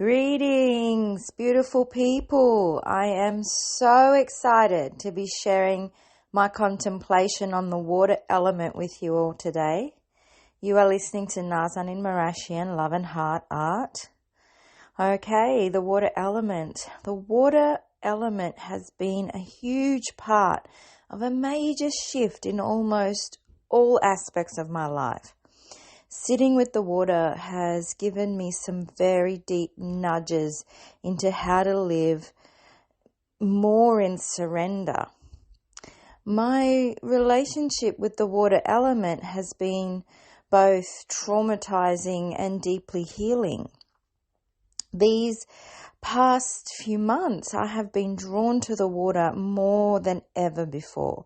Greetings, beautiful people. I am so excited to be sharing my contemplation on the water element with you all today. You are listening to Nazan in Marashian, Love and Heart Art. Okay, the water element. The water element has been a huge part of a major shift in almost all aspects of my life. Sitting with the water has given me some very deep nudges into how to live more in surrender. My relationship with the water element has been both traumatizing and deeply healing. These past few months, I have been drawn to the water more than ever before.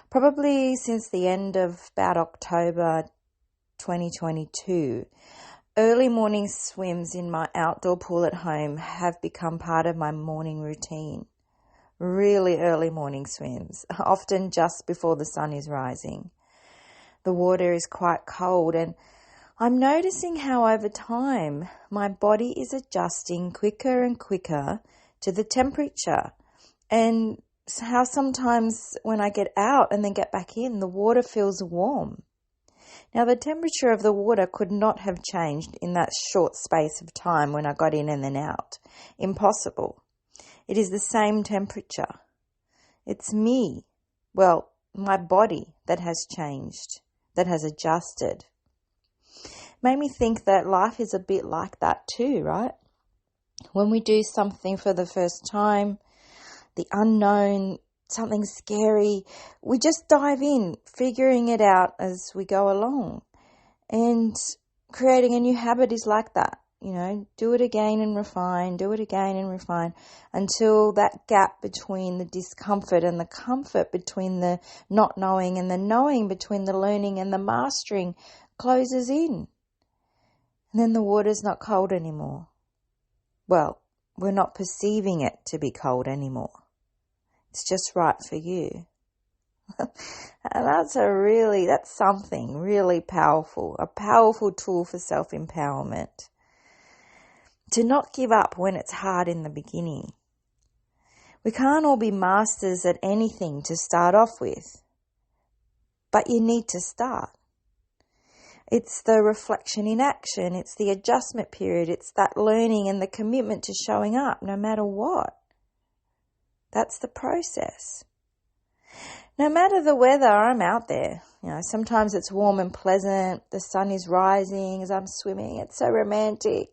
Probably since the end of about October 2022, early morning swims in my outdoor pool at home have become part of my morning routine. Really early morning swims, often just before the sun is rising. The water is quite cold and I'm noticing how over time my body is adjusting quicker and quicker to the temperature, and how sometimes when I get out and then get back in, the water feels warm. Now, the temperature of the water could not have changed in that short space of time when I got in and then out. Impossible. It is the same temperature. It's me, well, my body that has changed, that has adjusted. Made me think that life is a bit like that too, right? When we do something for the first time, the unknown, something scary, we just dive in, figuring it out as we go along. And creating a new habit is like that. Do it again and refine, do it again and refine, until that gap between the discomfort and the comfort, between the not knowing and the knowing, between the learning and the mastering, closes in. And then the water's not cold anymore. Well, we're not perceiving it to be cold anymore. It's just right for you. And that's something really powerful, a powerful tool for self-empowerment. To not give up when it's hard in the beginning. We can't all be masters at anything to start off with, but you need to start. It's the reflection in action. It's the adjustment period. It's that learning and the commitment to showing up no matter what. That's the process. No matter the weather, I'm out there. Sometimes it's warm and pleasant. The sun is rising as I'm swimming. It's so romantic.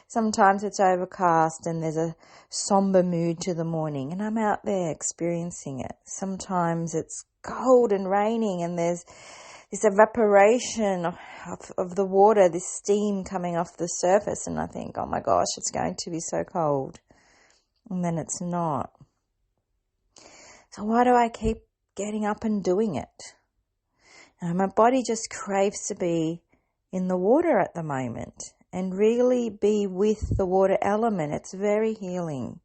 Sometimes it's overcast and there's a somber mood to the morning, and I'm out there experiencing it. Sometimes it's cold and raining and there's this evaporation of the water, this steam coming off the surface, and I think, oh my gosh, it's going to be so cold. And then it's not. So why do I keep getting up and doing it? My body just craves to be in the water at the moment and really be with the water element. It's very healing.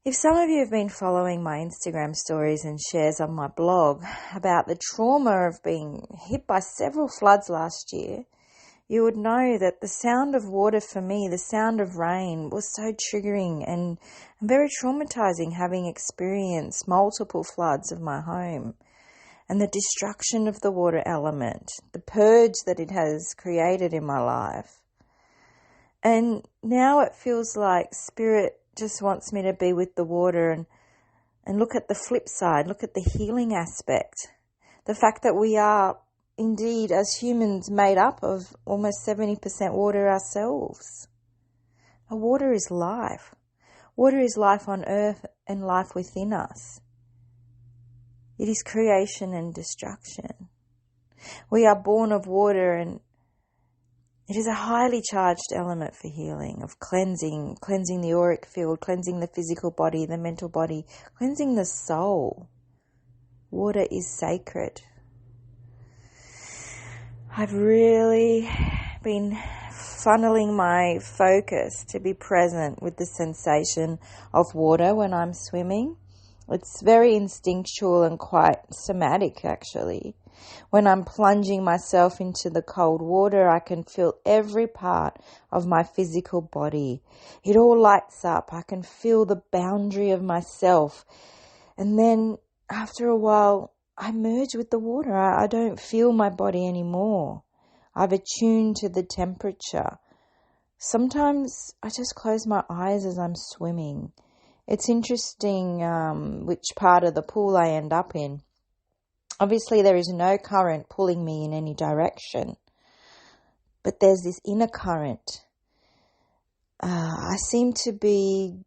If some of you have been following my Instagram stories and shares on my blog about the trauma of being hit by several floods last year, you would know that the sound of water for me, the sound of rain, was so triggering and very traumatizing, having experienced multiple floods of my home and the destruction of the water element, the purge that it has created in my life. And now it feels like Spirit just wants me to be with the water and look at the flip side, look at the healing aspect, the fact that we are indeed, as humans, made up of almost 70% water ourselves. Water is life. Water is life on earth and life within us. It is creation and destruction. We are born of water, and it is a highly charged element for healing, of cleansing the auric field, cleansing the physical body, the mental body, cleansing the soul. Water is sacred. I've really been funneling my focus to be present with the sensation of water when I'm swimming. It's very instinctual and quite somatic, actually. When I'm plunging myself into the cold water, I can feel every part of my physical body. It all lights up. I can feel the boundary of myself. And then after a while, I merge with the water. I don't feel my body anymore. I've attuned to the temperature. Sometimes I just close my eyes as I'm swimming. It's interesting which part of the pool I end up in. Obviously, there is no current pulling me in any direction, but there's this inner current. I seem to be,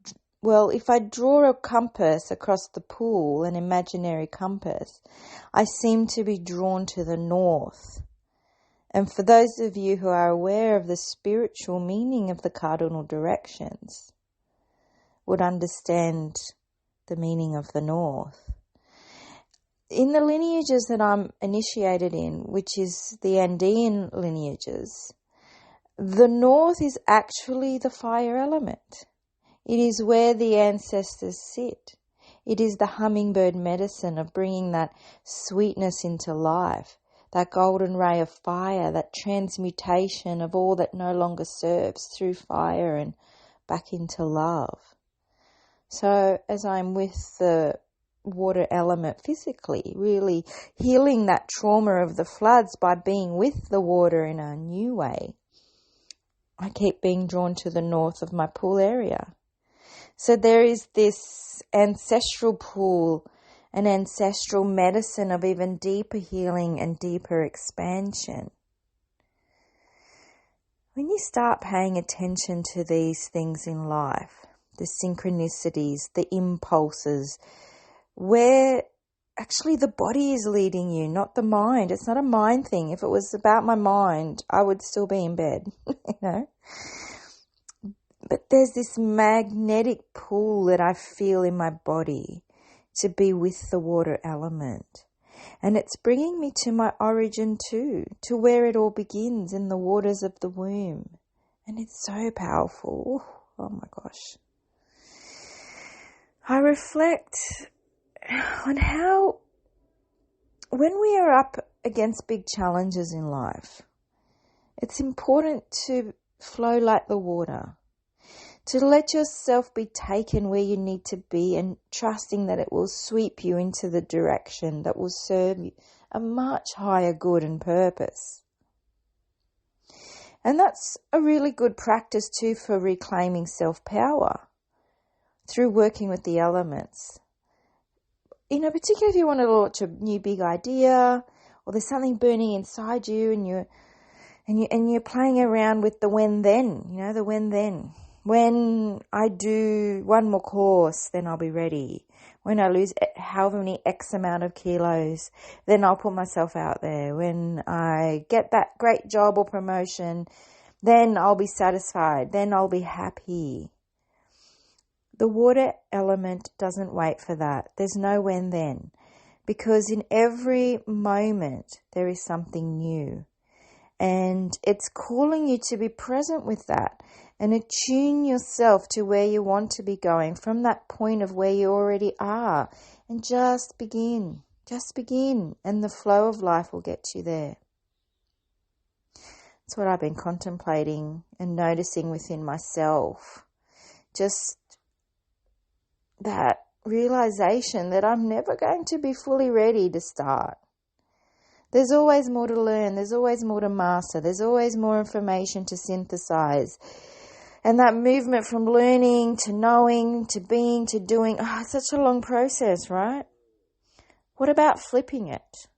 if I draw a compass across the pool, an imaginary compass, I seem to be drawn to the north. And for those of you who are aware of the spiritual meaning of the cardinal directions, would understand the meaning of the north. In the lineages that I'm initiated in, which is the Andean lineages, the north is actually the fire element. It is where the ancestors sit. It is the hummingbird medicine of bringing that sweetness into life, that golden ray of fire, that transmutation of all that no longer serves through fire and back into love. So as I'm with the water element physically, really healing that trauma of the floods by being with the water in a new way, I keep being drawn to the north of my pool area. So there is this ancestral pool, an ancestral medicine of even deeper healing and deeper expansion. When you start paying attention to these things in life, the synchronicities, the impulses, where actually the body is leading you, not the mind. It's not a mind thing. If it was about my mind, I would still be in bed, But there's this magnetic pull that I feel in my body to be with the water element. And it's bringing me to my origin too, to where it all begins, in the waters of the womb. And it's so powerful. Oh my gosh. I reflect on how when we are up against big challenges in life, it's important to flow like the water, to let yourself be taken where you need to be and trusting that it will sweep you into the direction that will serve you a much higher good and purpose. And that's a really good practice too for reclaiming self-power through working with the elements. Particularly if you want to launch a new big idea, or there's something burning inside you and you're playing around with the when then, the when then. When I do one more course, then I'll be ready. When I lose however many X amount of kilos, then I'll put myself out there. When I get that great job or promotion, then I'll be satisfied. Then I'll be happy. The water element doesn't wait for that. There's no when then. Because in every moment, there is something new. And it's calling you to be present with that and attune yourself to where you want to be going from that point of where you already are. And just begin. And the flow of life will get you there. That's what I've been contemplating and noticing within myself. Just that realization that I'm never going to be fully ready to start. There's always more to learn. There's always more to master. There's always more information to synthesize. And that movement from learning to knowing to being to doing, it's such a long process, right? What about flipping it?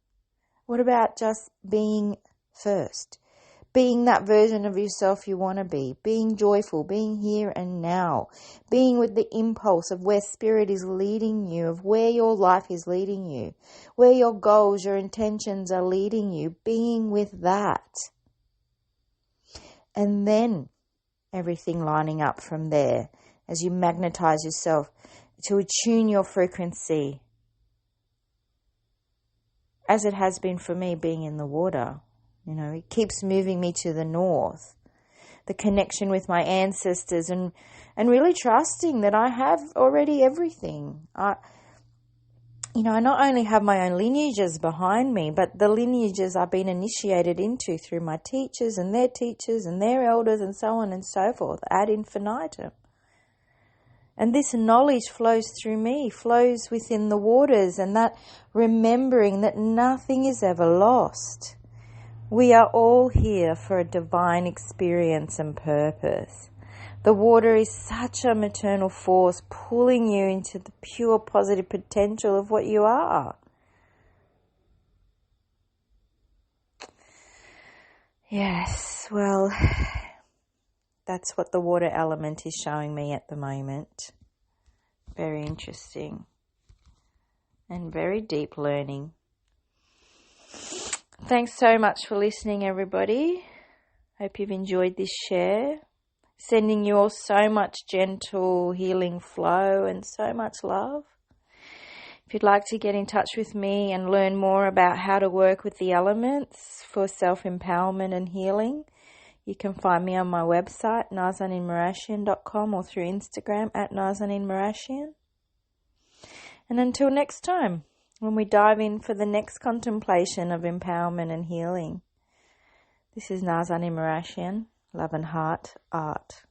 What about just being first? Being that version of yourself you want to be. Being joyful. Being here and now. Being with the impulse of where spirit is leading you. Of where your life is leading you. Where your goals, your intentions are leading you. Being with that. And then everything lining up from there. As you magnetize yourself to attune your frequency. As it has been for me being in the water. It keeps moving me to the north. The connection with my ancestors and really trusting that I have already everything. I not only have my own lineages behind me, but the lineages I've been initiated into through my teachers and their elders and so on and so forth, ad infinitum. And this knowledge flows through me, flows within the waters, and that remembering that nothing is ever lost. We are all here for a divine experience and purpose. The water is such a maternal force pulling you into the pure positive potential of what you are. Yes, well, that's what the water element is showing me at the moment. Very interesting and very deep learning. Thanks so much for listening, everybody. Hope you've enjoyed this share. Sending you all so much gentle healing flow and so much love. If you'd like to get in touch with me and learn more about how to work with the elements for self-empowerment and healing, you can find me on my website, nazaninmarashian.com, or through Instagram at nazaninmarashian. And until next time, when we dive in for the next contemplation of empowerment and healing, this is Nazanin Marashian. Love and heart, art.